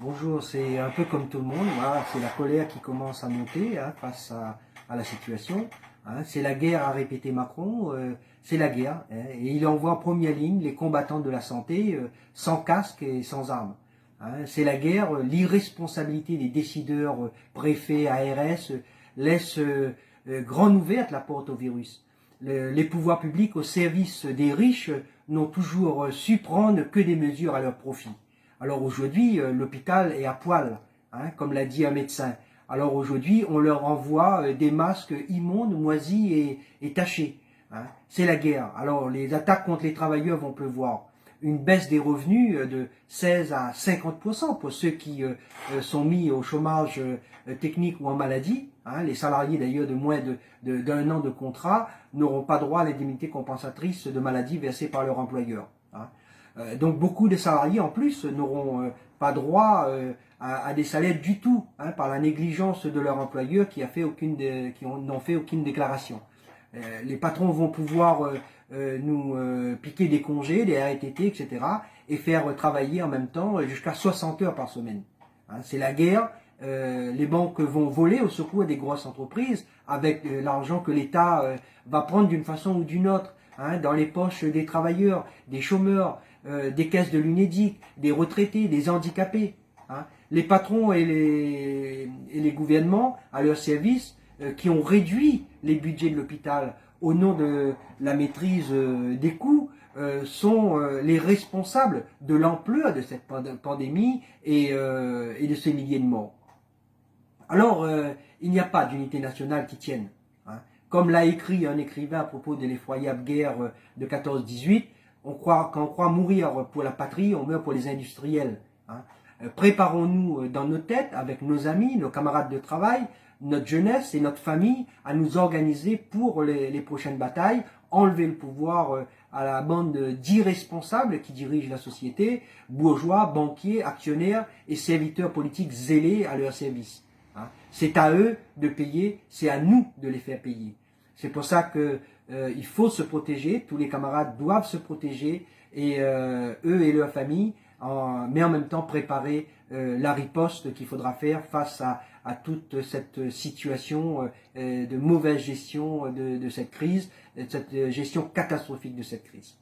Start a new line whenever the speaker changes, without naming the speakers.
Bonjour, c'est un peu comme tout le monde, voilà, c'est la colère qui commence à monter face à la situation. C'est la guerre, a répété Macron, c'est la guerre. Et il envoie en première ligne les combattants de la santé, sans casque et sans armes. C'est la guerre, l'irresponsabilité des décideurs, préfets, ARS, laisse grande ouverte la porte au virus. Les pouvoirs publics au service des riches n'ont toujours su prendre que des mesures à leur profit. Alors aujourd'hui, l'hôpital est à poil, comme l'a dit un médecin. Alors aujourd'hui, on leur envoie des masques immondes, moisis et tachés. C'est la guerre. Alors les attaques contre les travailleurs vont pleuvoir. Une baisse des revenus de 16 à 50% pour ceux qui sont mis au chômage technique ou en maladie. Les salariés d'ailleurs de moins d'un an de contrat n'auront pas droit à l'indemnité compensatrice de maladie versée par leur employeur. Donc beaucoup de salariés en plus n'auront pas droit à des salaires du tout, par la négligence de leur employeur qui n'ont fait aucune déclaration. Les patrons vont pouvoir nous piquer des congés, des RTT, etc. et faire travailler en même temps jusqu'à 60 heures par semaine. C'est la guerre. Les banques vont voler au secours des grosses entreprises avec l'argent que l'État va prendre d'une façon ou d'une autre dans les poches des travailleurs, des chômeurs, des caisses de l'UNEDIC, des retraités, des handicapés. Les patrons et les gouvernements à leur service qui ont réduit les budgets de l'hôpital au nom de la maîtrise des coûts sont les responsables de l'ampleur de cette pandémie et de ces milliers de morts. Alors, il n'y a pas d'unité nationale qui tienne. Comme l'a écrit un écrivain à propos de l'effroyable guerre de 14-18, quand on croit mourir pour la patrie, on meurt pour les industriels. Préparons-nous dans nos têtes, avec nos amis, nos camarades de travail, notre jeunesse et notre famille, à nous organiser pour les prochaines batailles, enlever le pouvoir à la bande d'irresponsables qui dirigent la société, bourgeois, banquiers, actionnaires et serviteurs politiques zélés à leur service. C'est à eux de payer, c'est à nous de les faire payer. C'est pour ça que il faut se protéger, tous les camarades doivent se protéger, et eux et leurs familles, mais en même temps préparer la riposte qu'il faudra faire face à toute cette situation de mauvaise gestion de cette crise, de cette gestion catastrophique de cette crise.